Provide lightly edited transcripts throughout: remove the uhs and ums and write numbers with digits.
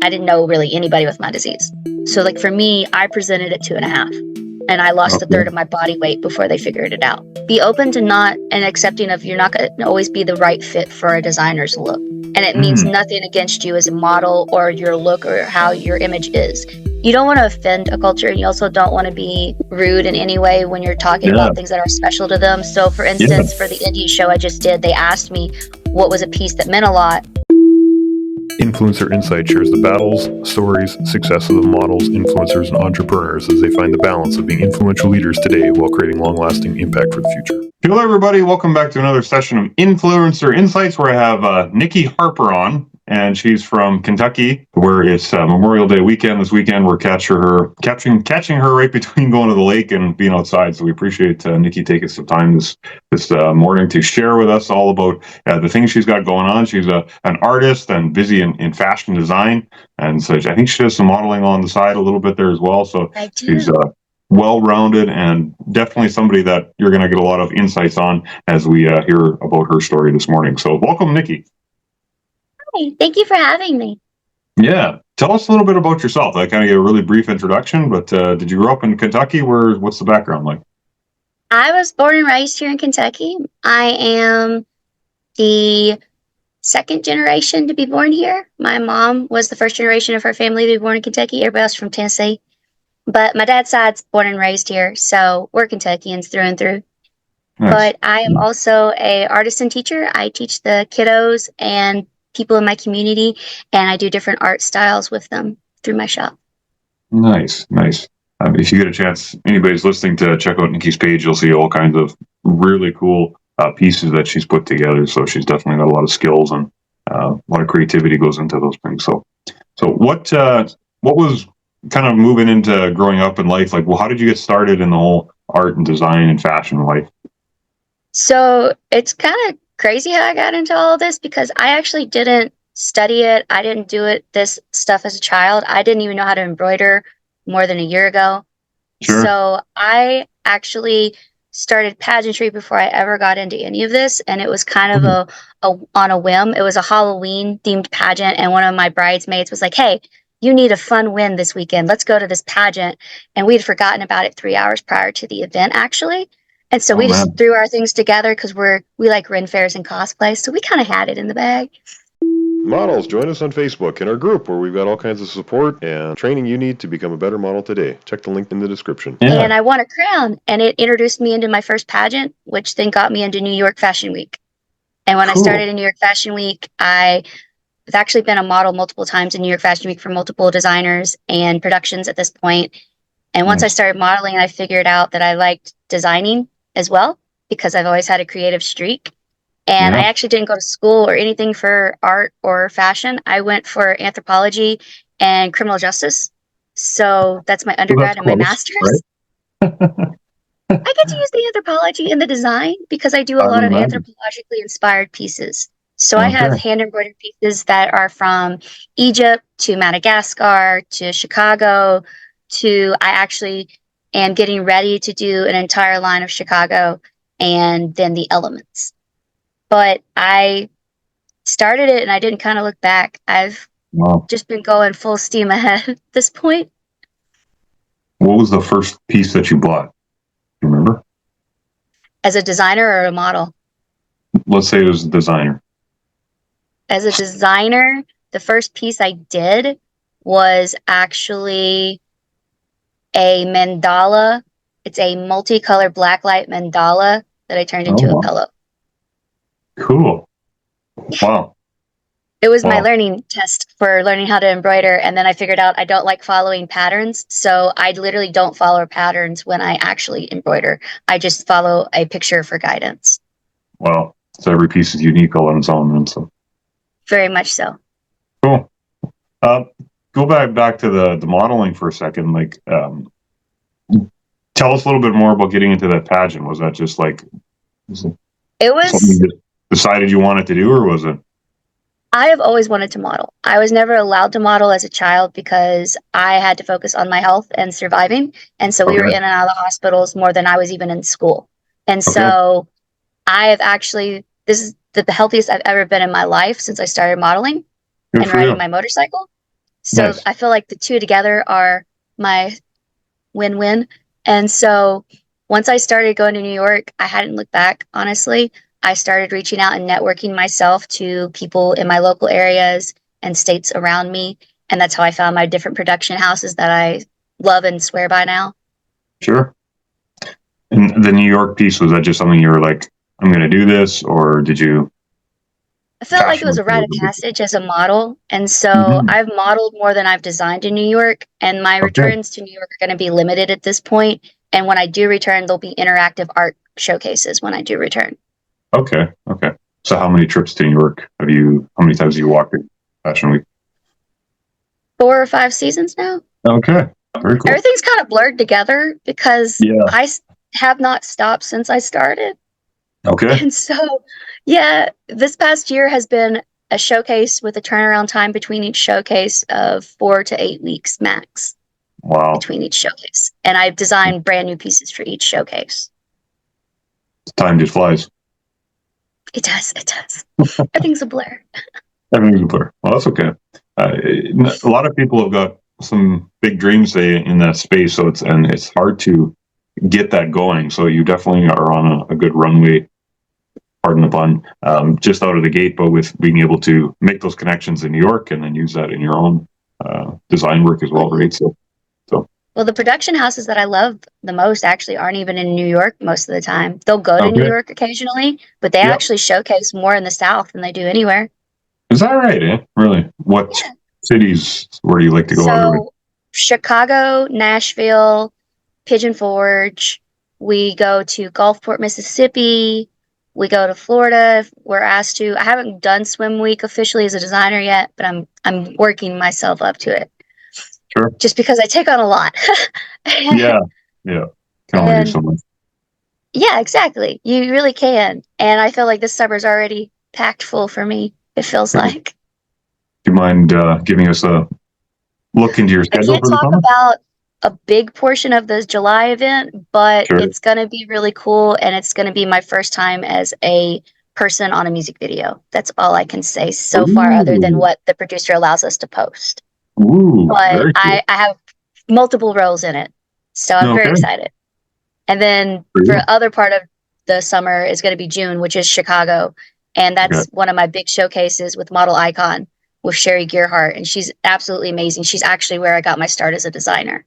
I didn't know really anybody with my disease. So like for me, I presented at 2.5 and I lost a third of my body weight before they figured it out. Be open to not and accepting of you're not going to always be the right fit for a designer's look. And it means nothing against you as a model or your look or how your image is. You don't want to offend a culture, and you also don't want to be rude in any way when you're talking about things that are special to them. So for instance, for the indie show I just did, they asked me what was a piece that meant a lot. Influencer Insight shares the battles, stories, successes of models, influencers, and entrepreneurs as they find the balance of being influential leaders today while creating long-lasting impact for the future. Hello, everybody. Welcome back to another session of Influencer Insights, where I have Nikki Harper on, and she's from Kentucky, where it's Memorial Day weekend. This weekend, we're catching her right between going to the lake and being outside. So we appreciate Nikki taking some time this morning to share with us all about the things she's got going on. She's an artist and busy in fashion design, and so I think she does some modeling on the side a little bit there as well. So she's well-rounded and definitely somebody that you're going to get a lot of insights on as we hear about her story this morning. So welcome, Nikki. Hi, thank you for having me. Yeah. Tell us a little bit about yourself. I kind of gave a really brief introduction, but did you grow up in Kentucky? What's the background like? I was born and raised here in Kentucky. I am the second generation to be born here. My mom was the first generation of her family to be born in Kentucky. Everybody else from Tennessee. But my dad's side's born and raised here, so we're Kentuckians through and through. Nice. But I am also a artist and teacher. I teach the kiddos and people in my community, and I do different art styles with them through my shop. Nice. If you get a chance, anybody's listening, to check out Nikki's page, you'll see all kinds of really cool pieces that she's put together. So she's definitely got a lot of skills, and a lot of creativity goes into those things. So what was kind of moving into growing up in life? Like, well, how did you get started in the whole art and design and fashion life? So it's kind of crazy how I got into all of this, because I actually didn't study it. I didn't do this stuff as a child. I didn't even know how to embroider more than a year ago. Sure. So I actually started pageantry before I ever got into any of this, and it was kind of on a whim. It was a Halloween themed pageant, and one of my bridesmaids was like, "Hey, you need a fun win this weekend. Let's go to this pageant." And we'd forgotten about it 3 hours prior to the event, actually. And so we just threw our things together because we like Ren fairs and cosplay. So we kind of had it in the bag. Models, join us on Facebook in our group where we've got all kinds of support and training you need to become a better model today. Check the link in the description. Yeah. And I won a crown, and it introduced me into my first pageant, which then got me into New York Fashion Week. And when I started in New York Fashion Week, I've actually been a model multiple times in New York Fashion Week for multiple designers and productions at this point. And once I started modeling, I figured out that I liked designing as well, because I've always had a creative streak. And I actually didn't go to school or anything for art or fashion. I went for anthropology and criminal justice. So that's my undergrad and my master's. Right? I get to use the anthropology in the design because I do a lot of anthropologically inspired pieces. So I have hand embroidered pieces that are from Egypt to Madagascar to Chicago to I actually am getting ready to do an entire line of Chicago and then the elements. But I started it and I didn't kind of look back. I've just been going full steam ahead at this point. What was the first piece that you bought? Do you remember? As a designer or a model? Let's say it was a designer. As a designer, the first piece I did was actually a mandala. It's a multicolored blacklight mandala that I turned into a pillow. Cool. Wow. It was my learning test for learning how to embroider, and then I figured out I don't like following patterns, so I literally don't follow patterns when I actually embroider. I just follow a picture for guidance. Wow. So every piece is unique all on its own, and so. Very much so. Cool. Go back to the modeling for a second. Like, tell us a little bit more about getting into that pageant. Was that just like something you decided you wanted to do, or was it? I have always wanted to model. I was never allowed to model as a child because I had to focus on my health and surviving. And so we were in and out of the hospitals more than I was even in school. And so I have actually, this is the healthiest I've ever been in my life since I started modeling and riding my motorcycle. So Nice. I feel like the two together are my win-win. And so once I started going to New York, I hadn't looked back, honestly. I started reaching out and networking myself to people in my local areas and states around me. And that's how I found my different production houses that I love and swear by now. Sure. And the New York piece, was that just something you were like, I'm going to do this, or did you? I felt like it was a rite of passage as a model. And so I've modeled more than I've designed in New York. And my returns to New York are going to be limited at this point. And when I do return, there'll be interactive art showcases when I do return. Okay. So how many trips to New York how many times have you walked in Fashion Week? 4 or 5 seasons now. Okay. Very cool. Everything's kind of blurred together because I have not stopped since I started. Okay. And so, this past year has been a showcase with a turnaround time between each showcase of 4 to 8 weeks max. Wow. Between each showcase. And I've designed brand new pieces for each showcase. Time just flies. It does. Everything's a blur. Everything's a blur. Well, that's okay. A lot of people have got some big dreams in that space, so it's hard to get that going. So you definitely are on a good runway, pardon the pun, just out of the gate, but with being able to make those connections in New York and then use that in your own design work as well, right? So. Well, the production houses that I love the most actually aren't even in New York most of the time. They'll go to New York occasionally, but they actually showcase more in the South than they do anywhere. Is that right, eh? Really? What cities where do you like to go out of? Chicago, Nashville, Pigeon Forge. We go to Gulfport, Mississippi. We go to Florida if we're asked to. I haven't done Swim Week officially as a designer yet, but I'm working myself up to it. Sure. Just because I take on a lot. Yeah. Can only do so much. Yeah, exactly. You really can. And I feel like this summer's already packed full for me, it feels like. Do you mind giving us a look into your schedule? I can't talk about a big portion of the July event, but it's going to be really cool. And it's going to be my first time as a person on a music video. That's all I can say so far, other than what the producer allows us to post. But I have multiple roles in it, so I'm very excited. And then for other part of the summer is going to be June, which is Chicago, and that's one of my big showcases with Model Icon with Sherry Gearhart, and she's absolutely amazing. She's actually where I got my start as a designer.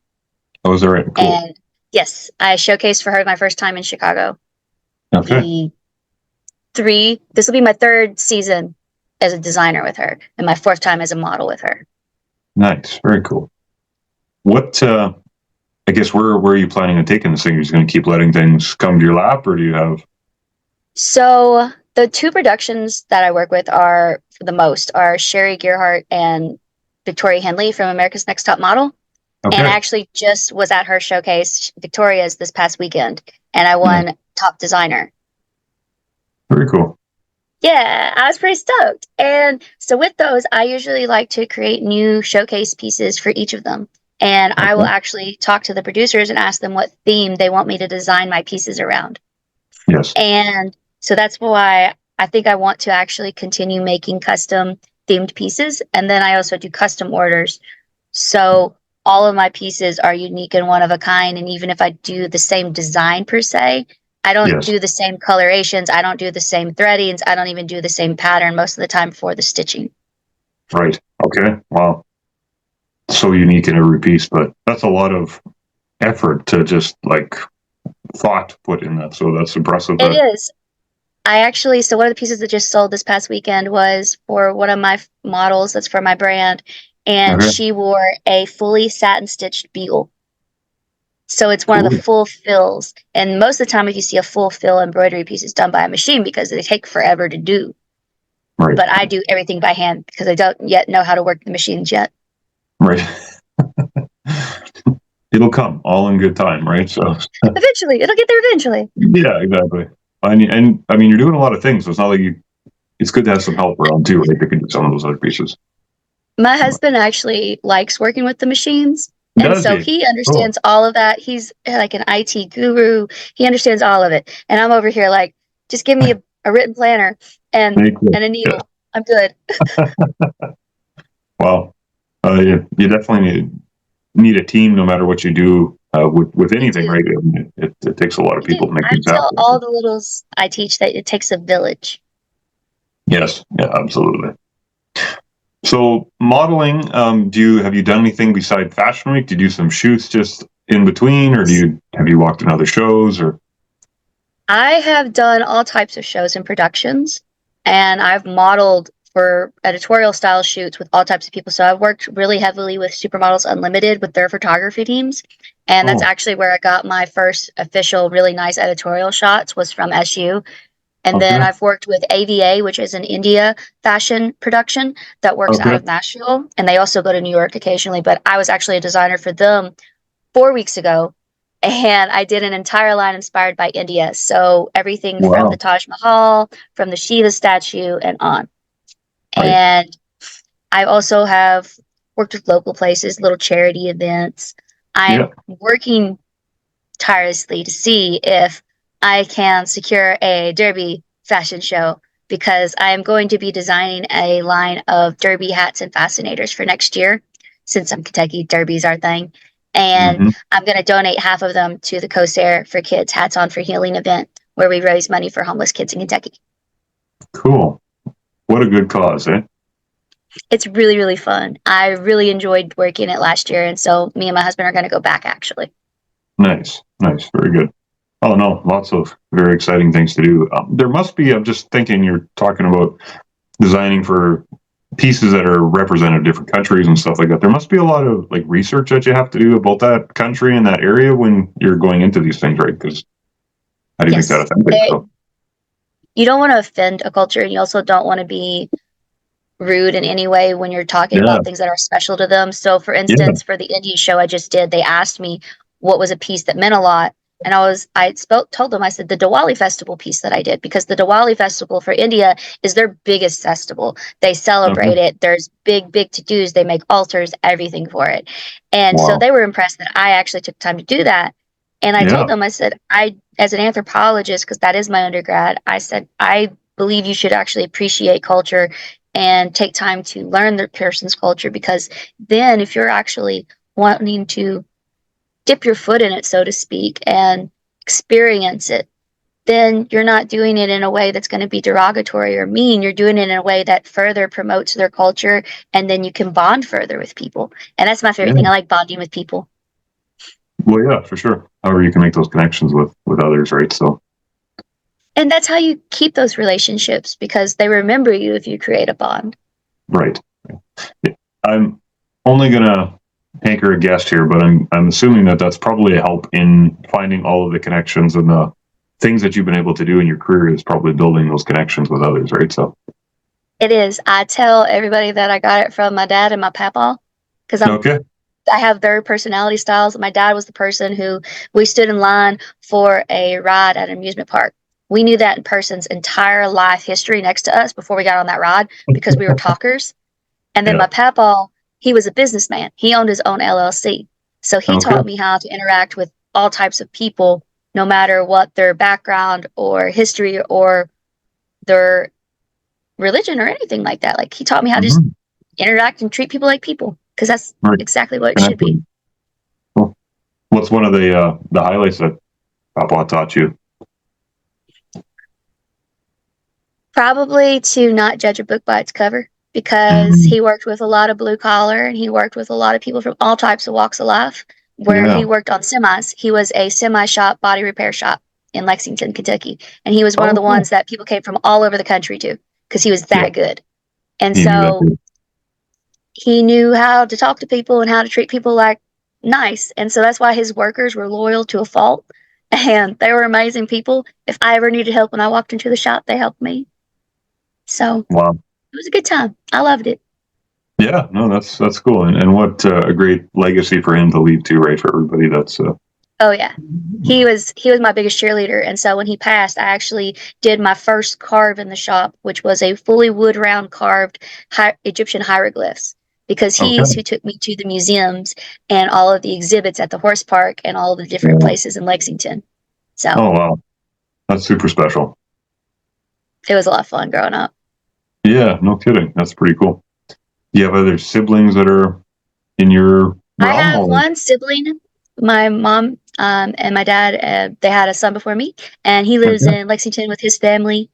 Oh, is that right? Cool. And yes, I showcased for her my first time in Chicago. Okay. This will be my 3rd season as a designer with her, and my 4th time as a model with her. Nice. Very cool. What, I guess, where are you planning on taking this thing? Are you just going to keep letting things come to your lap, or do you have? So the 2 productions that I work with are Sherry Gearhart and Victoria Henley from America's Next Top Model. Okay. And I actually just was at her showcase, Victoria's, this past weekend, and I won top designer. Very cool. Yeah, I was pretty stoked. And so with those, I usually like to create new showcase pieces for each of them. And I will actually talk to the producers and ask them what theme they want me to design my pieces around. Yes. And so that's why I think I want to actually continue making custom themed pieces. And then I also do custom orders. So all of my pieces are unique and one of a kind. And even if I do the same design per se, I don't do the same colorations. I don't do the same threadings. I don't even do the same pattern most of the time for the stitching. Right. Okay. Wow. So unique in every piece, but that's a lot of effort to just thought put in that. So that's impressive. It is. So one of the pieces that just sold this past weekend was for one of my models that's for my brand. And she wore a fully satin stitched beagle. So it's one of the full fills. And most of the time, if you see a full fill embroidery piece, it's done by a machine because they take forever to do. Right. But I do everything by hand because I don't yet know how to work the machines yet. Right. It'll come all in good time, right? So eventually, it'll get there eventually. Yeah, exactly. And I mean, you're doing a lot of things, so it's not like it's good to have some help around too, right? That can do some of those other pieces. My husband actually likes working with the machines. And so he understands all of that. He's like an IT guru. He understands all of it. And I'm over here like, just give me a written planner and a needle. Yeah. I'm good. Wow. You definitely need a team, no matter what you do with anything, right? It takes a lot of You people do. to make I things tell happen. all the littles I teach that it takes a village. Yes, yeah, absolutely. So modeling, have you done anything beside Fashion Week? Do you do some shoots just in between, or have you walked in other shows, or? I have done all types of shows and productions, and I've modeled for editorial style shoots with all types of people. So I've worked really heavily with Supermodels Unlimited with their photography teams. And that's Oh, actually where I got my first official really nice editorial shots was from SU. And then okay, I've worked with AVA, which is an India fashion production that works out okay. of Nashville. And they also go to New York occasionally. But I was actually a designer for them 4 weeks ago. And I did an entire line inspired by India. So everything from the Wow. Taj Mahal, from the Shiva statue, and on. Right. And I also have worked with local places, little charity events. Yeah. I'm working tirelessly to see if I can secure a Derby fashion show because I am going to be designing a line of Derby hats and fascinators for next year. Since I'm Kentucky, Derby's our thing. And Hmm. I'm going to donate half of them to the COSAIR for Kids Hats On for Healing event where we raise money for homeless kids in Kentucky. Cool. What a good cause, eh? It's really, really fun. I really enjoyed working it last year. And so me and my husband are going to go back actually. Nice, nice, very good. Oh no, lots of very exciting things to do. There must be. I'm just thinking. You're talking about designing for pieces that are represented in different countries and stuff like that. There must be a lot of like research that you have to do about that country and that area when you're going into these things, right? Because how do you make that Yes. authentic? So You don't want to offend a culture and you also don't want to be rude in any way when you're talking yeah, about things that are special to them. So for yeah, instance, for the Indian show I just did, they asked me what was a piece that meant a lot. And told them, I said, the Diwali festival piece that I did, because the Diwali festival for India is their biggest festival. They okay. celebrate it. There's big to-dos. They make altars, everything for it. And so Wow, they were impressed that I actually took time to do that. And I yeah, told them, I said, as an anthropologist, because that is my undergrad, I said, I believe you should actually appreciate culture and take time to learn the person's culture, because then if you're actually wanting to dip your foot in it, so to speak, and experience it, then you're not doing it in a way that's going to be derogatory or mean. You're doing it in a way that further promotes their culture, and then you can bond further with people. And that's my favorite yeah. thing. I like bonding with people. Well, yeah, for sure. However, you can make those connections with others, right? So And that's how you keep those relationships, because they remember you if you create a bond. right. I'm only gonna anchor a guest here, but I'm assuming that that's probably a help in finding all of the connections and the things that you've been able to do in your career is probably building those connections with others, right? So It is. I tell everybody that I got it from my dad and my papa, because okay, I have their personality styles. My dad was the person who we stood in line for a ride at an amusement park. We knew that person's entire life history next to us before we got on that ride because we were talkers. And then yeah, my papa, he was a businessman. He owned his own LLC. So he okay, taught me how to interact with all types of people, no matter what their background or history or their religion or anything like that. Like he taught me how to just hmm, interact and treat people like people, because that's right, exactly what it should be. connecting. Cool. What's one of the highlights that Papa taught you? Probably to not judge a book by its cover, because Mm, he worked with a lot of blue collar and he worked with a lot of people from all types of walks of life. Where yeah. he worked on semis, he was a semi shop, body repair shop in Lexington, Kentucky. And he was one of Oh, the cool. ones that people came from all over the country to, because he was Yeah, that good. And he knew that so too. he knew how to talk to people and how to treat people like nice. And so that's why his workers were loyal to a fault. And they were amazing people. If I ever needed help when I walked into the shop, they helped me. So Wow. it was a good time. I loved it. Yeah, no, that's cool, and what a great legacy for him to leave too, right? For everybody, that's Oh yeah. He was my biggest cheerleader. And so when he passed, I actually did my first carve in the shop, which was a fully wood round carved Egyptian hieroglyphs. Because okay. he's who took me to the museums and all of the exhibits at the horse park and all the different Yeah. places in Lexington. So Oh wow, that's super special. it was a lot of fun growing up. Yeah, no kidding. That's pretty cool. Do you have other siblings that are in your I realm? have Or? one sibling. My mom and my dad, they had a son before me, and he lives Okay. in Lexington with his family.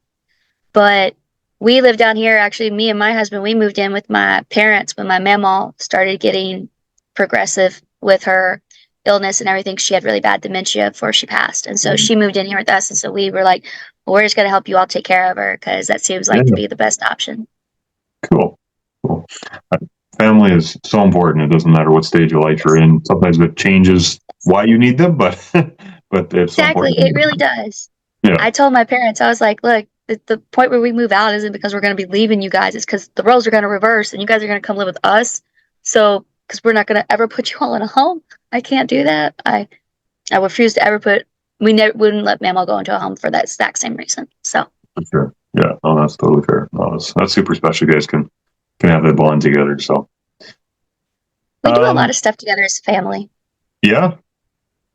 But we live down here. Actually, me and my husband, we moved in with my parents when my mamaw started getting progressive with her illness and everything. She had really bad dementia before she passed. And so she moved in here with us. And so we were like, well, we're just going to help you all take care of her because that seems like to Yeah. be the best option. Cool. Cool. Family is so important. It doesn't matter what stage of life you're in. Sometimes it changes why you need them, but but it's so Exactly. important. It really does. Yeah. I told my parents, I was like, look, the point where we move out isn't because we're going to be leaving you guys. It's because the roles are going to reverse and you guys are going to come live with us. So, because we're not going to ever put you all in a home. I can't do that. I refuse to ever put, wouldn't let Mamo go into a home for that exact same reason. So, For sure. Yeah. No, that's totally fair. No, that's super special. You guys can have that bond together. So we do a lot of stuff together as a family. yeah.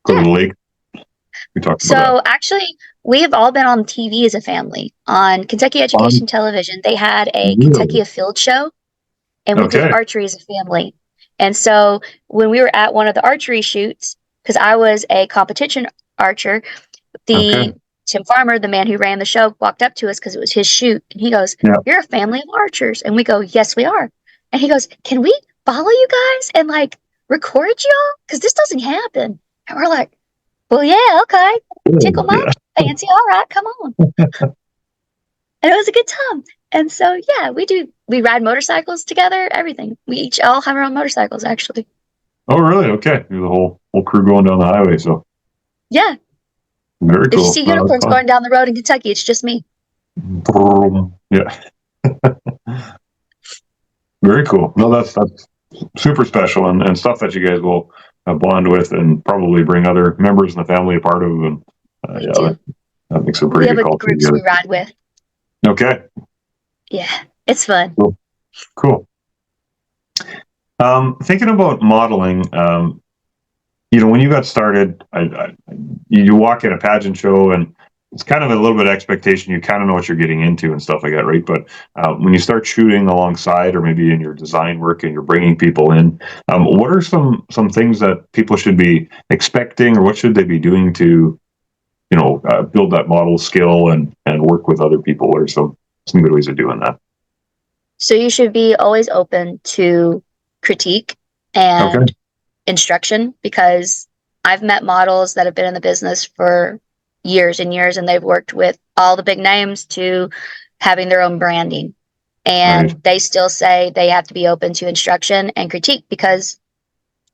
Go to Yeah. the lake. We talked about So actually, we have all been on TV as a family. On Kentucky Education Television, they had a Kentucky a Field show, and we did archery as a family. And so when we were at one of the archery shoots, because I was a competition archer, Tim Farmer, the man who ran the show, walked up to us because it was his shoot, and he goes, "You're a family of archers," and we go, "Yes, we are." And he goes, "Can we follow you guys and like record y'all? Because this doesn't happen." And we're like, "Well, yeah, okay. Tickle my fancy. All right, come on." And it was a good time. And so, yeah, we ride motorcycles together, everything. We each all have our own motorcycles, actually. Oh, really? Okay. You're the whole crew going down the highway. So yeah. Very cool. If you see unicorns going down the road in Kentucky, it's just me. Yeah. Very cool. No, that's super special and stuff that you guys will bond with and probably bring other members in the family a part of. And that makes a pretty good culture. We have a group we ride with. Okay. Yeah, it's fun. Cool. Thinking about modeling, when you got started, you walk in a pageant show and it's kind of a little bit of expectation. You kind of know what you're getting into and stuff like that, right? But when you start shooting alongside or maybe in your design work and you're bringing people in, what are some things that people should be expecting or what should they be doing to, build that model skill and work with other people? What are some good ways of doing that? So you should be always open to critique and instruction, because I've met models that have been in the business for years and years, and they've worked with all the big names to having their own branding. And they still say they have to be open to instruction and critique because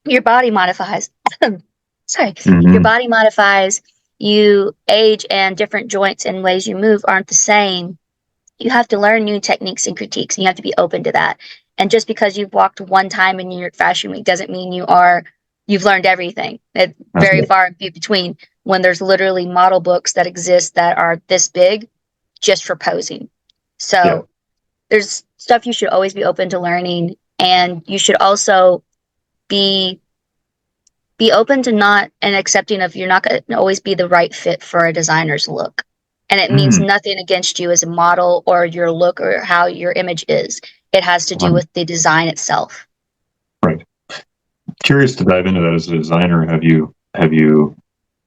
your body modifies. Your body modifies, you age, and different joints and ways you move aren't the same. You have to learn new techniques and critiques, and you have to be open to that. And just because you've walked one time in New York Fashion Week doesn't mean you've learned everything. It's very far in between, when there's literally model books that exist that are this big just for posing. So there's stuff you should always be open to learning, and you should also be open to not and accepting of you're not going to always be the right fit for a designer's look. And it means nothing against you as a model or your look or how your image is. It has to do with the design itself. Right. Curious to dive into that as a designer. Have you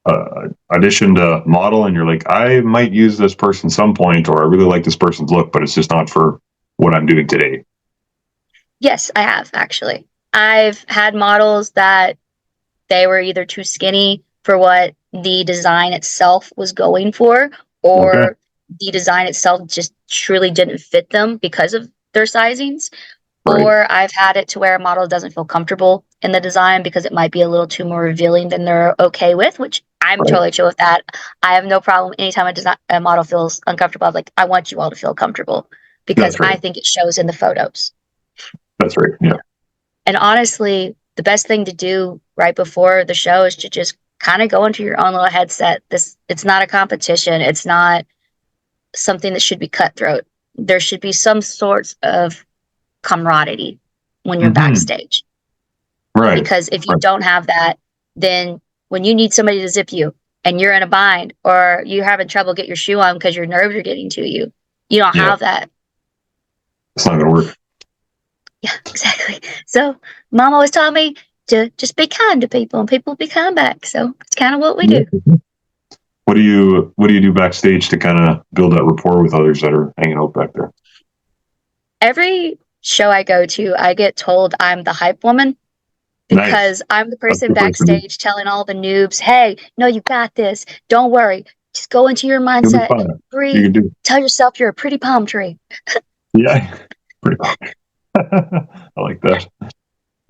auditioned a model and you're like, I might use this person some point, or I really like this person's look, but it's just not for what I'm doing today? Yes, I have, actually. I've had models that they were either too skinny for what the design itself was going for, or the design itself just truly didn't fit them because of their sizings. Or I've had it to where a model doesn't feel comfortable in the design because it might be a little too more revealing than they're okay with, which I'm totally chill with that. I have no problem anytime a model feels uncomfortable. I'm like, I want you all to feel comfortable because I think it shows in the photos. That's right. Yeah. And honestly, the best thing to do right before the show is to just kind of go into your own little headset. It's not a competition. It's not something that should be cutthroat. There should be some sorts of camaraderie when you're backstage. Right. Because if you don't have that, then when you need somebody to zip you and you're in a bind, or you're having trouble get your shoe on because your nerves are getting to you, you don't have that. It's not going to work. Yeah, exactly. So mom always taught me to just be kind to people and people be kind back. So it's kind of what we do. What do you do backstage to kind of build that rapport with others that are hanging out back there? Every show I go to, I get told I'm the hype woman because I'm the person backstage telling all the noobs, hey, no, you got this. Don't worry. Just go into your mindset, breathe, tell yourself you're a pretty palm tree. Yeah, pretty palm tree. I like that.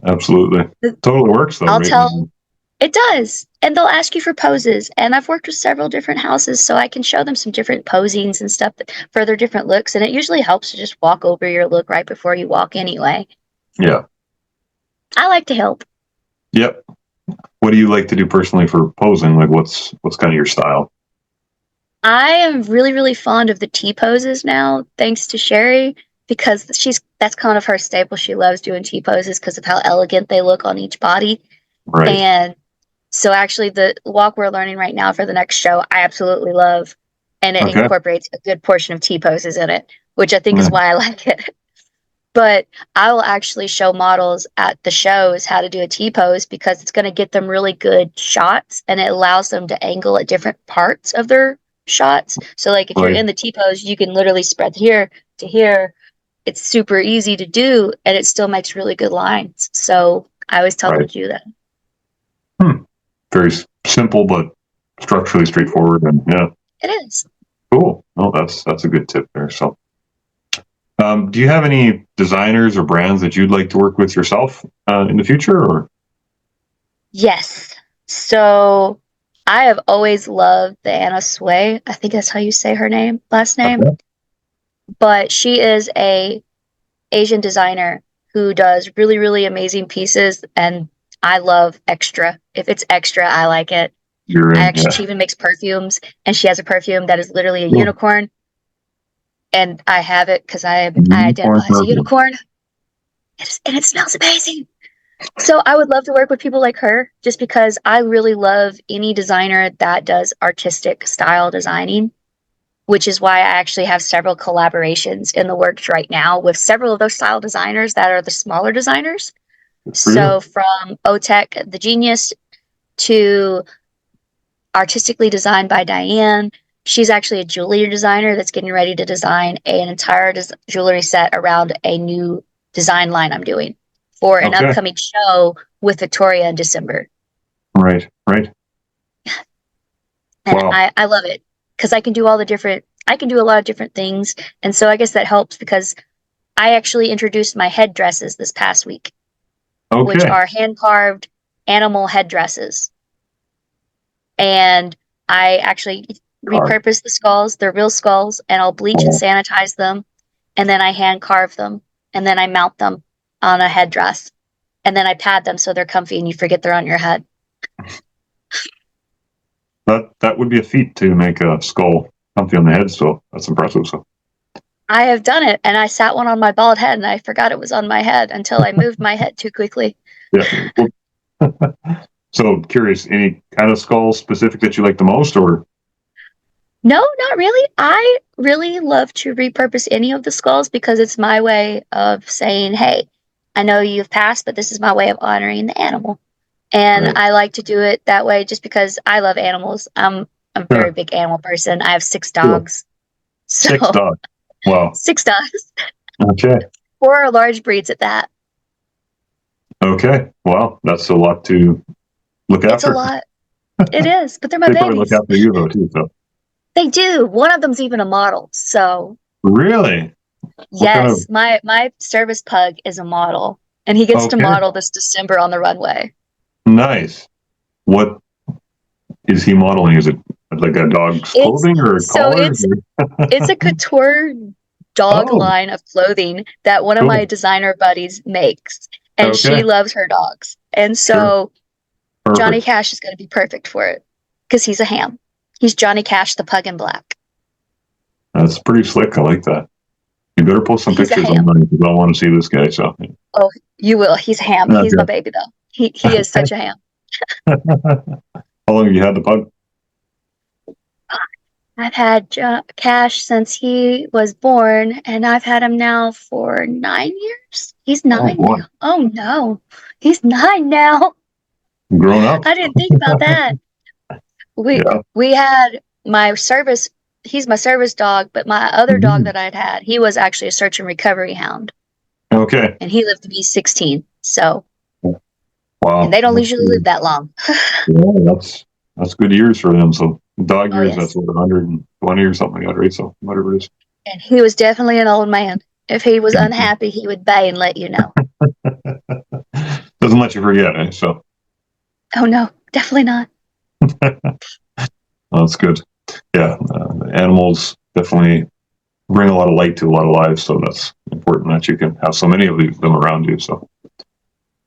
Absolutely. Totally works though. It does. And they'll ask you for poses. And I've worked with several different houses, so I can show them some different posings and stuff for their different looks. And it usually helps to just walk over your look right before you walk anyway. Yeah. I like to help. Yep. What do you like to do personally for posing? Like what's kind of your style? I am really, really fond of the T poses now, thanks to Sherry, because that's kind of her staple. She loves doing T poses because of how elegant they look on each body. Right. And so actually the walk we're learning right now for the next show, I absolutely love. And it incorporates a good portion of T poses in it, which I think is why I like it. But I will actually show models at the shows how to do a T pose because it's going to get them really good shots and it allows them to angle at different parts of their shots. So like if you're in the T pose, you can literally spread here to here. It's super easy to do and it still makes really good lines. So I always tell them to do that. Very simple, but structurally straightforward. And yeah, it is. Cool. Oh, that's a good tip there. So, do you have any designers or brands that you'd like to work with yourself in the future? Or yes. So I have always loved the Anna Sway. I think that's how you say her last name. Okay. But she is a Asian designer who does really, really amazing pieces, and I love extra. If it's extra, I like it. She even makes perfumes, and she has a perfume that is literally a unicorn. And I have it because I identify as a unicorn. And it smells amazing. So I would love to work with people like her just because I really love any designer that does artistic style designing, which is why I actually have several collaborations in the works right now with several of those style designers that are the smaller designers. So from Otech, the Genius, to Artistically Designed by Diane. She's actually a jewelry designer that's getting ready to design an entire jewelry set around a new design line I'm doing for an upcoming show with Victoria in December. Right. And I love it because I can do a lot of different things. And so I guess that helps because I actually introduced my headdresses this past week, which are hand-carved animal headdresses. And I actually repurpose the skulls. They're real skulls, and I'll bleach and sanitize them, and then I hand carve them, and then I mount them on a headdress, and then I pad them so they're comfy and you forget they're on your head. That would be a feat to make a skull comfy on the head, so that's impressive. So I have done it, and I sat one on my bald head, and I forgot it was on my head until I moved my head too quickly. Yeah. So curious, any kind of skull specific that you like the most, or? No, not really. I really love to repurpose any of the skulls because it's my way of saying, hey, I know you've passed, but this is my way of honoring the animal. And I like to do it that way just because I love animals. I'm a very big animal person. I have 6 dogs. So, 6 dogs. Wow. 6 dogs. Okay. 4 large breeds at that. Okay. Wow. That's a lot to look after. It's a lot. It is, but they're my babies. They probably look after you though too. So. They do. One of them's even a model. So. Really? Yes, my service pug is a model, and he gets to model this December on the runway. Nice. What is he modeling? Is it like a dog's clothing or a collar? It's a couture dog line of clothing that one of my designer buddies makes, and she loves her dogs, and so Johnny Cash is going to be perfect for it because he's a ham. He's Johnny Cash, the pug in black. That's pretty slick. I like that. You better post some pictures online because I want to see this guy. So. Oh, you will. He's a ham. He's my baby, though. He is such a ham. How long have you had the pug? I've had Cash since he was born, and I've had him now for 9 years. He's Oh 9 boy, now. Oh no, he's 9 now. grown up. I didn't think about that. We Yeah. we had my service. He's my service dog, but my other dog Mhm. that I'd had, he was actually a search and recovery hound, Okay. and he lived to be 16. So, and Wow. they don't usually live that long. Yeah, that's good years for them. So dog Oh years, that's yes, what 120 or something like that, right? So whatever it is. and he was definitely an old man. If he was unhappy, he would bay and let you know. Doesn't let you forget, eh? So Oh no, definitely not. that's good. Yeah, animals definitely bring a lot of light to a lot of lives. So that's important that you can have so many of them around you. So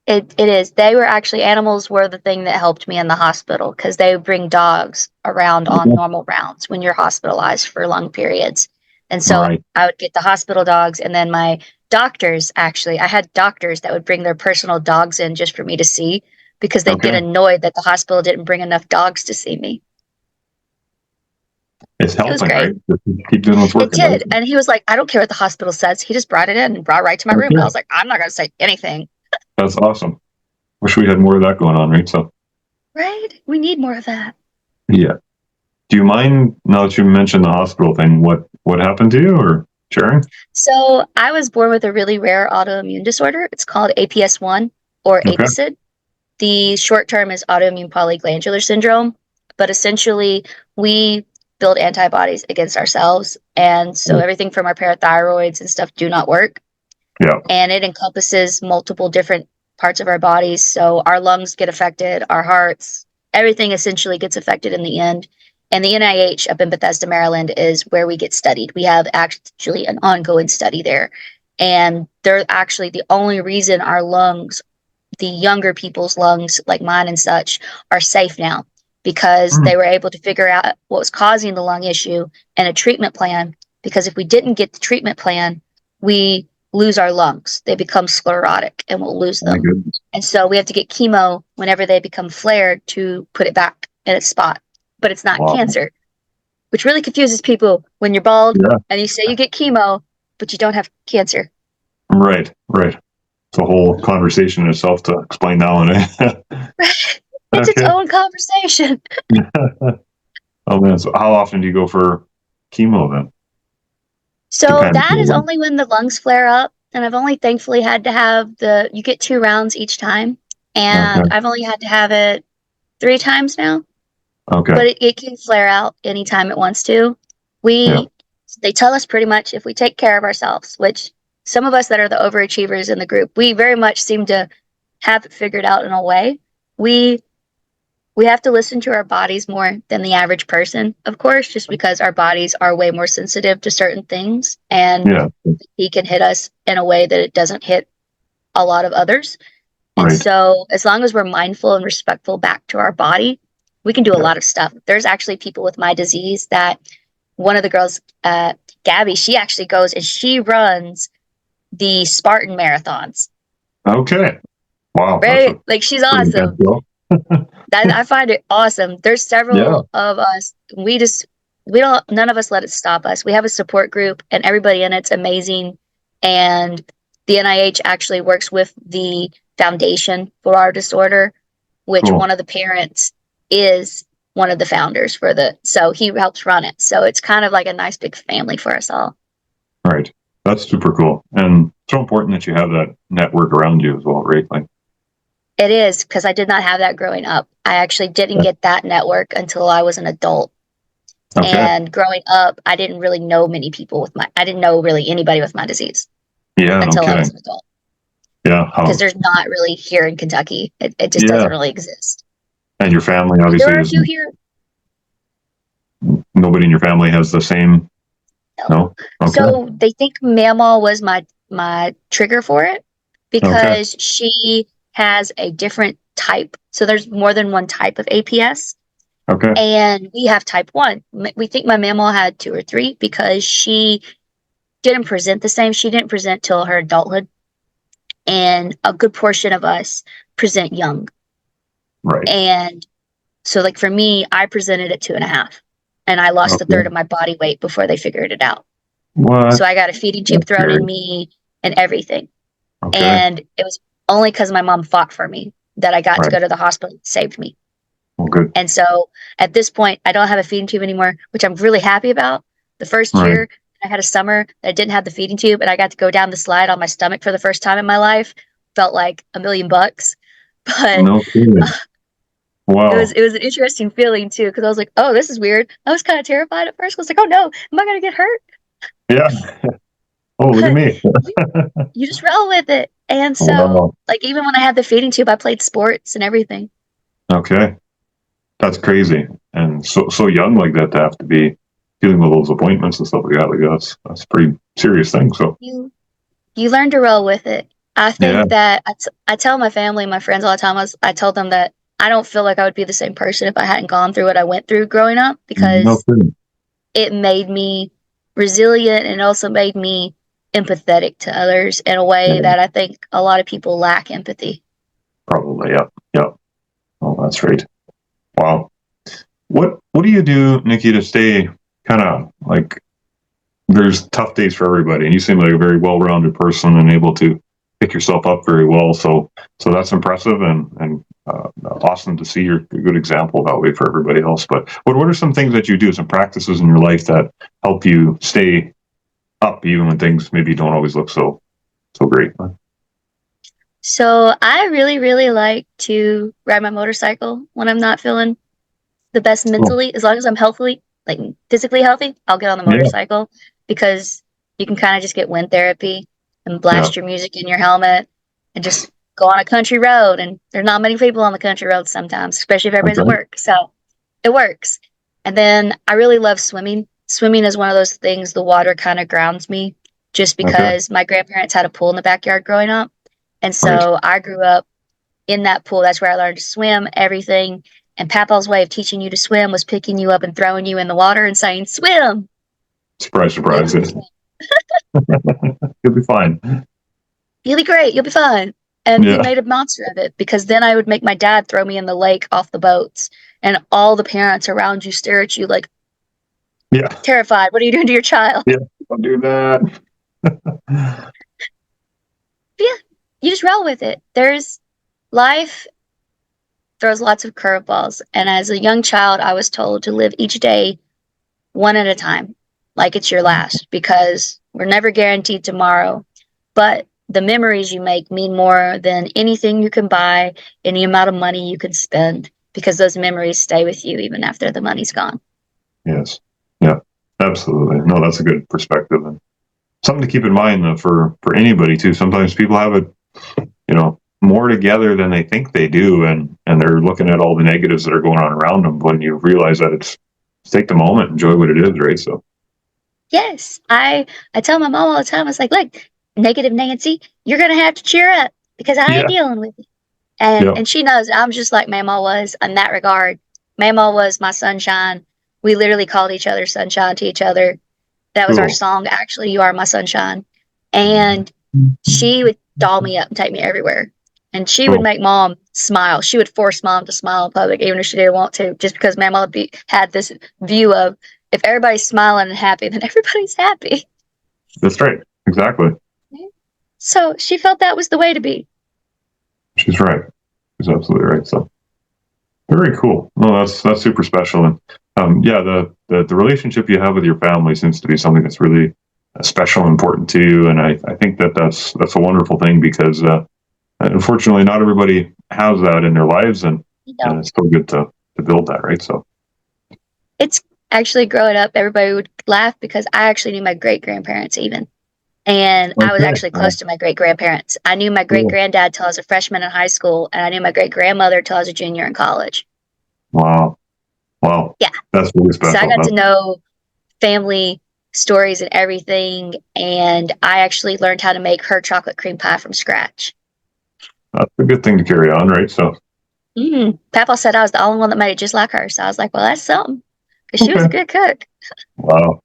It is. They were actually animals were the thing that helped me in the hospital because they would bring dogs around on normal rounds when you're hospitalized for long periods. And so right. I would get the hospital dogs, and then my doctors actually, I had doctors that would bring their personal dogs in just for me to see because they'd get Okay. annoyed that the hospital didn't bring enough dogs to see me. It's It was helping, great. right? Just keep doing what's It working, right? did. And he was like, I don't care what the hospital says. He just brought it in and brought it right to my room. And I Okay. was like, I'm not going to say anything. That's awesome. Wish we had more of that going on, right? So Right? We need more of that. yeah. Do you mind now that you mentioned the hospital thing? What happened to you, or sharing? So I was born with a really rare autoimmune disorder. It's called APS-1 or Okay. APSID. The short term is autoimmune polyglandular syndrome, but essentially we build antibodies against ourselves. And so everything from our parathyroids and stuff do not work. Yeah. And it encompasses multiple different parts of our bodies. So our lungs get affected, our hearts, everything essentially gets affected in the end. And the NIH up in Bethesda, Maryland is where we get studied. We have actually an ongoing study there. And they're actually the only reason our lungs, the younger people's lungs, like mine and such, are safe now because they were able to figure out what was causing the lung issue and a treatment plan. Because if we didn't get the treatment plan, we lose our lungs. They become sclerotic and we'll lose My them. goodness. And so we have to get chemo whenever they become flared to put it back in its spot. But it's not Wow. cancer, which really confuses people when you're bald Yeah. and you say you get chemo, but you don't have cancer. Right. Right. It's a whole conversation in itself to explain that one. It's its Okay. own conversation. Oh man. So how often do you go for chemo then? So Depends. that is only when the lungs flare up. And I've only thankfully had to have you get 2 rounds each time. And Okay. I've only had to have it 3 times now. Okay. But it can flare out anytime it wants to. Yeah. They tell us pretty much if we take care of ourselves, which some of us that are the overachievers in the group, we very much seem to have it figured out in a way. We have to listen to our bodies more than the average person, of course, just because our bodies are way more sensitive to certain things and Yeah. he can hit us in a way that it doesn't hit a lot of others. And Right. so as long as we're mindful and respectful back to our body, we can do a Yeah. lot of stuff. There's actually people with my disease that one of the girls, Gabby, she actually goes and she runs the Spartan marathons. Okay. Wow. That's Right? a Like she's pretty intense awesome. deal. I find it awesome. There's Yeah. several of us. We don't, none of us let it stop us. We have a support group and everybody in it's amazing. And the NIH actually works with the foundation for our disorder, which Cool. one of the parents is one of the founders for so he helps run it. So it's kind of like a nice big family for us all. Right. That's super cool. And so important that you have that network around you as well, right? Like, It is because I did not have that growing up. I actually didn't get that network until I was an adult. okay. And growing up, I didn't really know many people I didn't know really anybody with my disease Yeah. No until I was kidding. an adult. Yeah. Because there's not really here in Kentucky. It just Yeah. doesn't really exist. And your family There obviously are a is few here. nobody in your family has the same. No. Okay. So they think Mamaw was my trigger for it because she has a different type. So there's more than one type of APS. Okay. And we have type 1. We think my Mamaw had 2 or 3 because she didn't present the same. She didn't present till her adulthood. And a good portion of us present young. Right. And so like for me, I presented at 2.5 and I lost a third of my body weight before they figured it out. What? So I got a feeding tube That's thrown scary. in me and everything. Okay. And it was only because my mom fought for me that I got to Right. go to the hospital and saved me. Well, good. And so at this point, I don't have a feeding tube anymore, which I'm really happy about. The first Right. year, I had a summer that I didn't have the feeding tube, and I got to go down the slide on my stomach for the first time in my life. Felt like $1,000,000, but No kidding. Wow. it was an interesting feeling too, because I was like, oh, this is weird. I was kind of terrified at first. I was like, oh no, am I gonna get hurt? Yeah. Oh, look at me. You just roll with it. And so, Wow. like, even when I had the feeding tube, I played sports and everything. Okay. That's crazy. And so young like that to have to be dealing with those appointments and stuff like that. Like that's a pretty serious thing. So You learn to roll with it. I yeah. think that I tell my family, my friends all the time. I told them that I don't feel like I would be the same person if I hadn't gone through what I went through growing up, No because kidding. it made me resilient and also made me empathetic to others in a way Yeah, that I think a lot of people lack empathy. probably. Yeah. Yeah. Oh, that's right. Wow. What do you do, Nikki, to stay kind of like there's tough days for everybody, and you seem like a very well-rounded person and able to pick yourself up very well. So that's impressive and awesome to see. You're a good example that way for everybody else. But what are some things that you do, some practices in your life that help you stay up even when things maybe don't always look so great? So I really, really like to ride my motorcycle when I'm not feeling the best Oh, mentally. As long as I'm healthily, like physically healthy, I'll get on the yeah, motorcycle, because you can kind of just get wind therapy and yeah, blast your music in your helmet and just go on a country road. And there's not many people on the country road sometimes, especially if that's everybody's at right. work. So it works. And then I really love swimming. Swimming is one of those things, the water kind of grounds me, just Okay, because my grandparents had a pool in the backyard growing up. And right. so I grew up in that pool. That's where I learned to swim, everything. And Papa's way of teaching you to swim was picking you up and throwing you in the water and saying, swim. Surprise, Learn surprise. how to swim. You'll be fine. You'll be great. You'll be fine. And he Yeah, made a monster of it, because then I would make my dad throw me in the lake off the boats. And all the parents around you stare at you like yeah, terrified. What are you doing to your child? yeah. I'll do that. Yeah, you just roll with it. There's life throws lots of curveballs. And as a young child, I was told to live each day one at a time, like it's your last, because we're never guaranteed tomorrow. But the memories you make mean more than anything you can buy, any amount of money you can spend, because those memories stay with you even after the money's gone. Yes. Yeah, absolutely. No, that's a good perspective and something to keep in mind though, for anybody too. Sometimes people have it, more together than they think they do, and they're looking at all the negatives that are going on around them when you realize that it's take the moment, enjoy what it is, right? So Yes, I tell my mom all the time, I was like, look, negative Nancy, you're gonna have to cheer up, because I ain't yeah, dealing with it. And yeah, she knows I'm just like Mamaw was in that regard. Mamaw was my sunshine. We literally called each other sunshine to each other. That was our cool. song, actually, You Are My Sunshine. And she would doll me up and take me everywhere. And she would Cool. make mom smile. She would force mom to smile in public, even if she didn't want to, just because Mama had this view of, if everybody's smiling and happy, then everybody's happy. That's right. Exactly. So she felt that was the way to be. She's right. She's absolutely right. So very cool. No, that's super special. And yeah, the relationship you have with your family seems to be something that's really special and important to you. And I think that's a wonderful thing because unfortunately, not everybody has that in their lives, and You know, it's so good to build that, right? So it's actually growing up, everybody would laugh because I actually knew my great grandparents even. And I was okay, actually close to my great grandparents. I knew my great cool. granddad till I was a freshman in high school, and I knew my great grandmother till I was a junior in college. Wow, wow, Yeah. that's really So I special. got to know family stories and everything. And I actually learned how to make her chocolate cream pie from scratch. That's a good thing to carry on, right? So Papa said I was the only one that made it just like her. So I was like, well, that's something, because she was a okay, good cook. wow,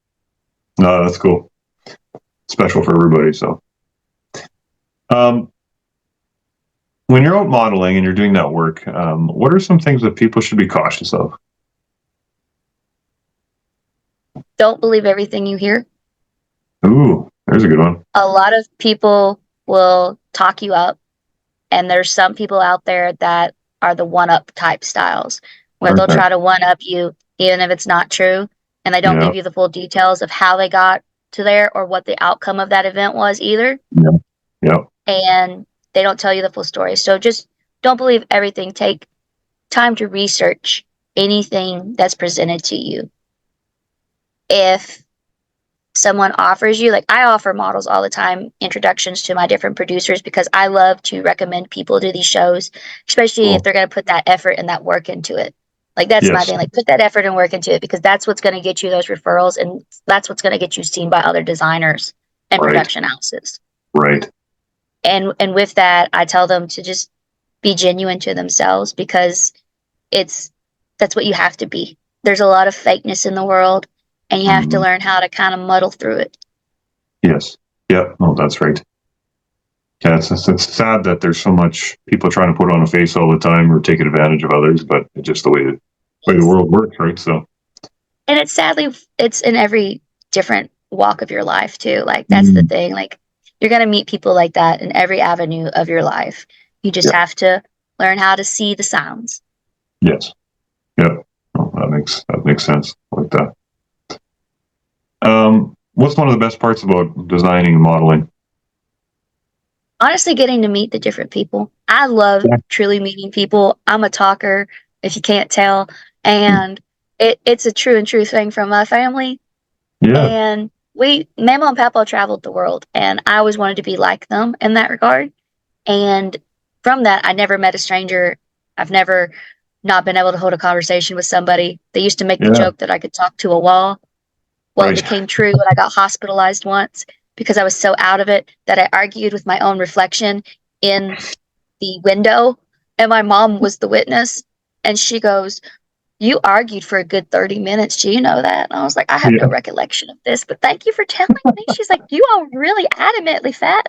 no, that's cool. Special for everybody. So um, when you're out modeling and you're doing that work, what are some things that people should be cautious of? Don't believe everything you hear. Ooh, there's a good one. A lot of people will talk you up. And there's some people out there that are the one-up type styles where they'll try to one-up you even if it's not true. And they don't give you the full details of how they got to there or what the outcome of that event was either. And they don't tell you the full story. So just don't believe everything. Take time to research anything that's presented to you. If someone offers you, like I offer models all the time, introductions to my different producers, because I love to recommend people to these shows, especially if they're going to put that effort and that work into it. Like that's my thing, like put that effort and work into it, because that's what's going to get you those referrals, and that's what's going to get you seen by other designers and production houses. And with that, I tell them to just be genuine to themselves, because that's what you have to be. There's a lot of fakeness in the world, and you have to learn how to kind of muddle through it. No, that's right. Yeah, it's sad that there's so much people trying to put on a face all the time or taking advantage of others, but it's just the way the world works, right? So, and it's in every different walk of your life too. Like that's the thing. Like you're gonna meet people like that in every avenue of your life. You just have to learn how to see the signs. Yes. Well, that makes sense. I like that. What's one of the best parts about designing and modeling? Honestly, getting to meet the different people. I love truly meeting people. I'm a talker, if you can't tell. And it's a true thing from my family. And Mama and Papa traveled the world, and I always wanted to be like them in that regard. And from that, I never met a stranger. I've never not been able to hold a conversation with somebody. They used to make the joke that I could talk to a wall. Well, it became true when I got hospitalized once, because I was so out of it that I argued with my own reflection in the window, and my mom was the witness, and she goes, "You argued for a good 30 minutes. Do you know that?" And I was like, "I have no recollection of this, but thank you for telling me." She's like, "You are really adamantly fat."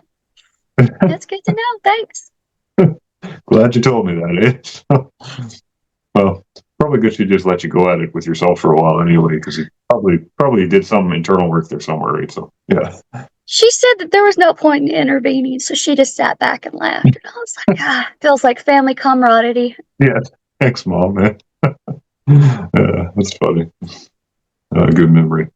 That's good to know. Thanks. Glad you told me that, eh? Well, probably good she just let you go at it with yourself for a while anyway, because you probably did some internal work there somewhere, right? So, She said that there was no point in intervening, so she just sat back and laughed. And I was like, feels like family camaraderie. Yeah, thanks, Mom, man. That's funny. Good memory.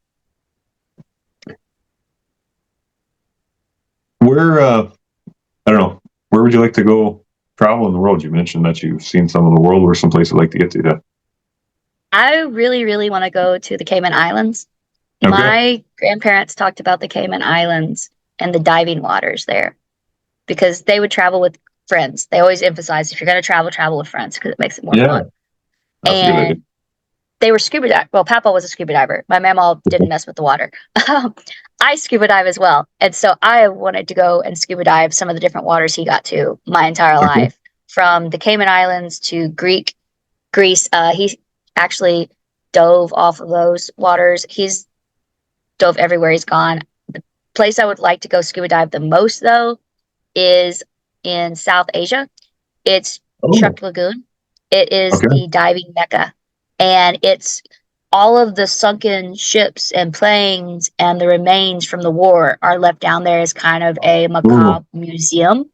Where, I don't know, where would you like to go travel in the world? You mentioned that you've seen some of the world. Where's some place you'd like to get to? That I really, really want to go to the Cayman Islands. My grandparents talked about the Cayman Islands and the diving waters there, because they would travel with friends. They always emphasize, if you're going to travel with friends, because it makes it more fun. That's a good idea. They were scuba dive. Well, Papa was a scuba diver. My mama didn't mess with the water. I scuba dive as well. And so I wanted to go and scuba dive some of the different waters he got to my entire life, from the Cayman Islands to Greece. He actually dove off of those waters. He's dove everywhere he's gone. The place I would like to go scuba dive the most, though, is in South Asia. It's Truk Lagoon. It is the diving mecca. And it's all of the sunken ships and planes and the remains from the war are left down there as kind of a macabre museum.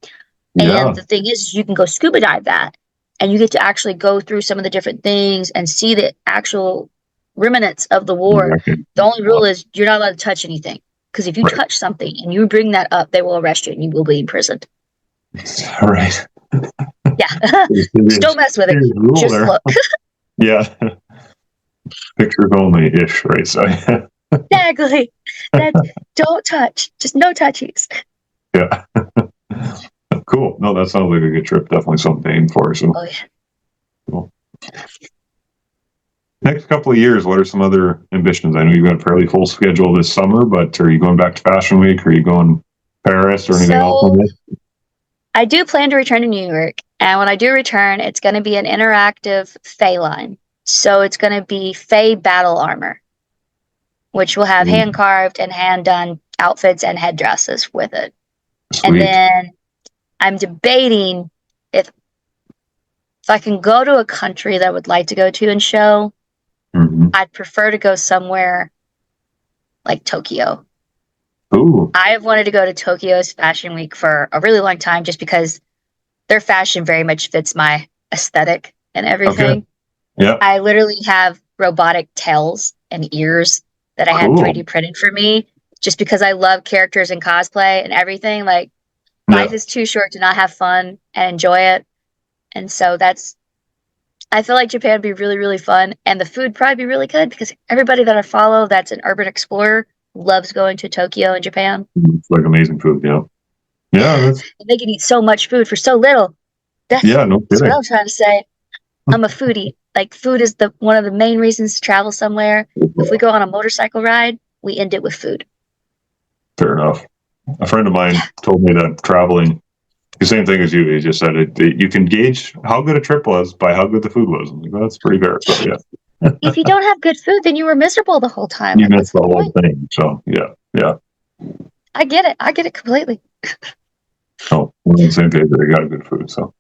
And the thing is, you can go scuba dive that, and you get to actually go through some of the different things and see the actual remnants of the war. The only rule is you're not allowed to touch anything, because if you touch something and you bring that up, they will arrest you and you will be imprisoned. All right. Just don't mess with it. Just look. Pictures only-ish, right? So exactly. Don't touch. Just no touchies. Cool. No, that sounds like a good trip. Definitely something to aim for. So. Cool. Next couple of years, what are some other ambitions? I know you've got a fairly full schedule this summer, but are you going back to Fashion Week? Or are you going Paris or anything else on this? I do plan to return to New York. And when I do return, it's going to be an interactive Fae line. So it's going to be Fae battle armor, which will have hand-carved and hand-done outfits and headdresses with it. Sweet. And then I'm debating if I can go to a country that I would like to go to and show. I'd prefer to go somewhere like Tokyo. Ooh. I have wanted to go to Tokyo's Fashion Week for a really long time just because their fashion very much fits my aesthetic and everything. Okay. Yeah. I literally have robotic tails and ears that I had Cool. 3D printed for me just because I love characters and cosplay and everything. Like, life is too short to not have fun and enjoy it. And so I feel like Japan would be really, really fun. And the food probably be really good because everybody that I follow that's an urban explorer loves going to Tokyo and Japan. It's like amazing food. Yeah. Yeah. That's, And they can eat so much food for so little. no That's kidding. what I'm trying to say. I'm a foodie. Like, food is one of the main reasons to travel somewhere. If we go on a motorcycle ride, we end it with food. Fair enough. A friend of mine told me that traveling, the same thing as you. He just said you can gauge how good a trip was by how good the food was. I'm like, well, that's pretty fair. So yeah. If you don't have good food, then you were miserable the whole time. You Like, missed the whole thing. So yeah. I get it. I get it completely. Oh, we're on the same page. They got good food. So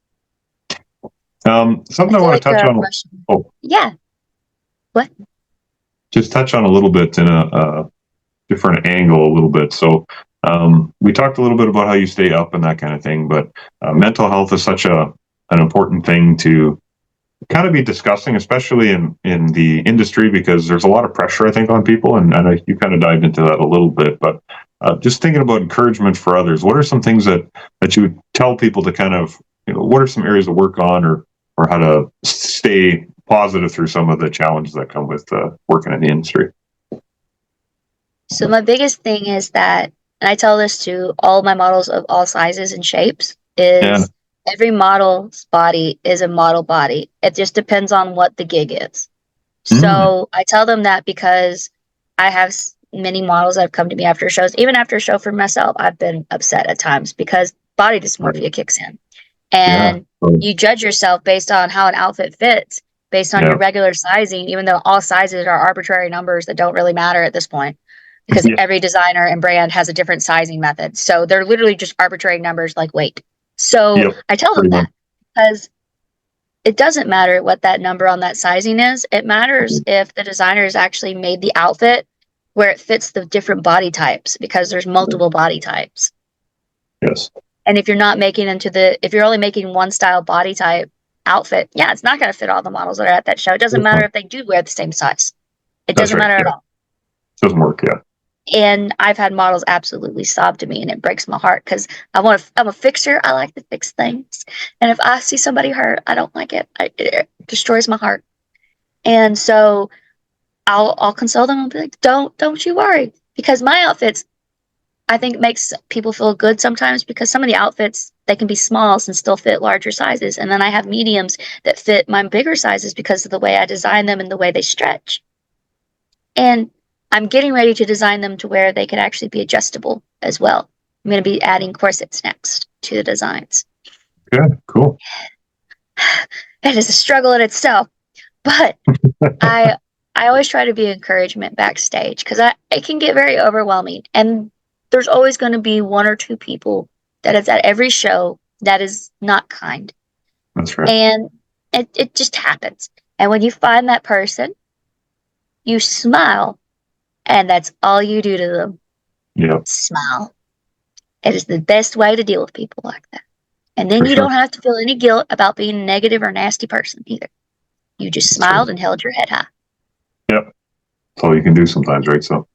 something I want to touch on. Oh, yeah. What? Just touch on a little bit in a different angle a little bit. So we talked a little bit about how you stay up and that kind of thing, but mental health is such an important thing to kind of be discussing, especially in the industry, because there's a lot of pressure, I think, on people. And you kind of dived into that a little bit, but just thinking about encouragement for others, what are some things that you would tell people to kind of, what are some areas to work on or how to stay positive through some of the challenges that come with working in the industry? So my biggest thing is that, and I tell this to all my models of all sizes and shapes, is every model's body is a model body. It just depends on what the gig is. So I tell them that because I have many models that have come to me after shows. Even after a show for myself, I've been upset at times because body dysmorphia kicks in. And you judge yourself based on how an outfit fits, based on your regular sizing, even though all sizes are arbitrary numbers that don't really matter at this point. Because every designer and brand has a different sizing method. So they're literally just arbitrary numbers like weight. So I tell them that because it doesn't matter what that number on that sizing is. It matters if the designer has actually made the outfit where it fits the different body types, because there's multiple body types. Yes. And if you're not making if you're only making one style body type outfit, it's not going to fit all the models that are at that show. It doesn't matter if they do wear the same size. It doesn't matter at all. Doesn't work, And I've had models absolutely sob to me, and it breaks my heart because I'm a fixer. I like to fix things. And if I see somebody hurt, I don't like it. It destroys my heart. And so I'll console them and be like, don't you worry. Because my outfits, I think, makes people feel good sometimes, because some of the outfits, they can be smalls and still fit larger sizes. And then I have mediums that fit my bigger sizes because of the way I design them and the way they stretch. And I'm getting ready to design them to where they can actually be adjustable as well. I'm going to be adding corsets next to the designs. Okay, cool. It is a struggle in itself, but I always try to be encouragement backstage, because it can get very overwhelming. And there's always going to be one or two people that is at every show that is not kind. That's right. And it just happens. And when you find that person, you smile. And that's all you do to them. Smile. It is the best way to deal with people like that. And then you don't have to feel any guilt about being a negative or nasty person either. You just smiled and held your head high. Yep. That's all you can do sometimes, right? So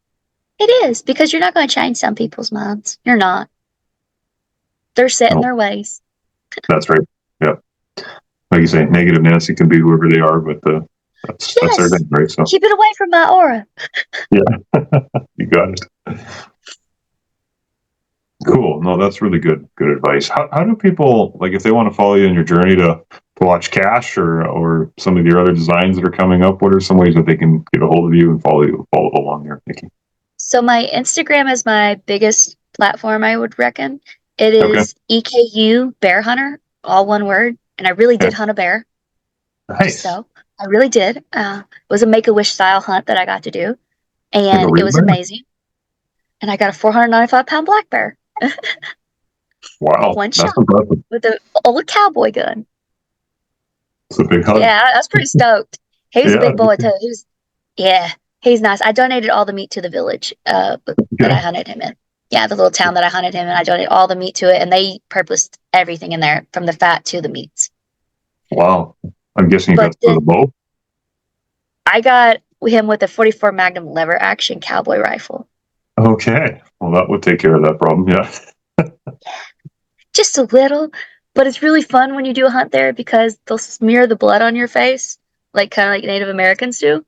it is, because you're not going to change some people's minds. You're not. They're set in their ways. That's right. Yep. Like you say, negative Nancy can be whoever they are, but that's their thing, right? So keep it away from my aura. You got it. Cool. No, that's really good advice. How do people, like, if they want to follow you in your journey to watch Cash or some of your other designs that are coming up, what are some ways that they can get a hold of you and follow along there, Nikki? So my Instagram is my biggest platform, I would reckon. It is EKU Bear Hunter, all one word. And I really did hunt a bear. Nice. So I really did. It was a Make-A-Wish style hunt that I got to do. And it was amazing. And I got a 495-pound black bear. Wow. One shot with an old cowboy gun. It's a big hunt. Yeah, I was pretty stoked. He was a big boy too. He's nice. I donated all the meat to the village that I hunted him in. Yeah, the little town that I hunted him, and I donated all the meat to it, and they purposed everything in there, from the fat to the meats. Wow. I'm guessing you But got the bow? I got him with a 44 Magnum lever action cowboy rifle. Okay. Well, that would take care of that problem. Yeah. Just a little, but it's really fun when you do a hunt there because they'll smear the blood on your face, like kind of like Native Americans do.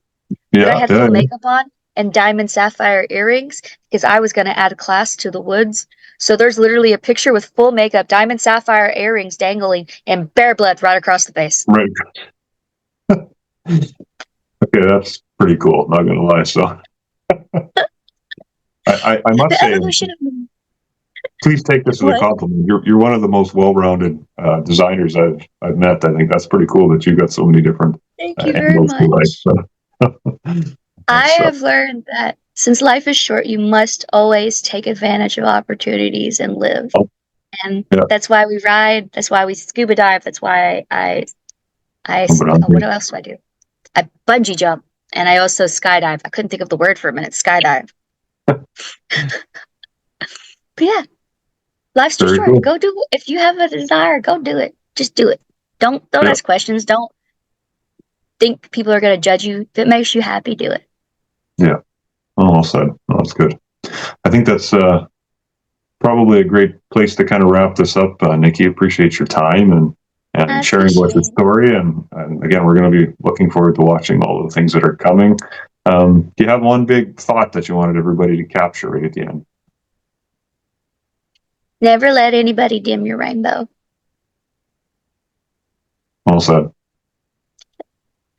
But I Yeah. had Yeah. full makeup on and diamond sapphire earrings because I was going to add a class to the woods. So there's literally a picture with full makeup, diamond sapphire earrings dangling, and bear blood right across the face. Right. Okay, that's pretty cool. Not gonna lie. So, I must The say, evolution of me. please take this as a What? compliment. You're one of the most well-rounded designers I've met. I think that's pretty cool that you got so many different Thank you very angles to life. much. So, I so, have learned that since life is short, you must always take advantage of opportunities and live. And yeah. that's why we ride. That's why we scuba dive. That's why what else do I do? I bungee jump, and I also skydive. I couldn't think of the word for a minute. Skydive. But yeah, life's too Very short. cool. Go do it. If you have a desire, go do it. Just do it. Don't Yeah. ask questions. Don't think people are going to judge you. If it makes you happy, do it. Yeah. Well said. Oh, that's good. I think that's probably a great place to kind of wrap this up. Nikki, appreciate your time and sharing about your story. And again, we're going to be looking forward to watching all the things that are coming. Do you have one big thought that you wanted everybody to capture right at the end? Never let anybody dim your rainbow. Well said.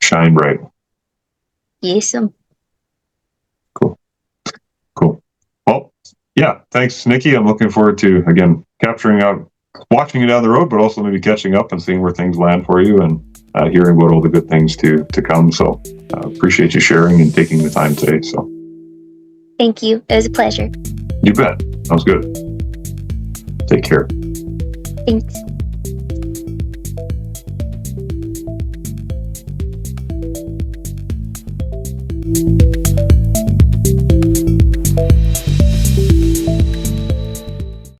Shine bright. Yes, Cool. Well, yeah, thanks, Nikki. I'm looking forward to, again, watching you down the road, but also maybe catching up and seeing where things land for you and hearing about all the good things to come. So appreciate you sharing and taking the time today. So thank you. It was a pleasure. you bet. Sounds good. Take care. Thanks.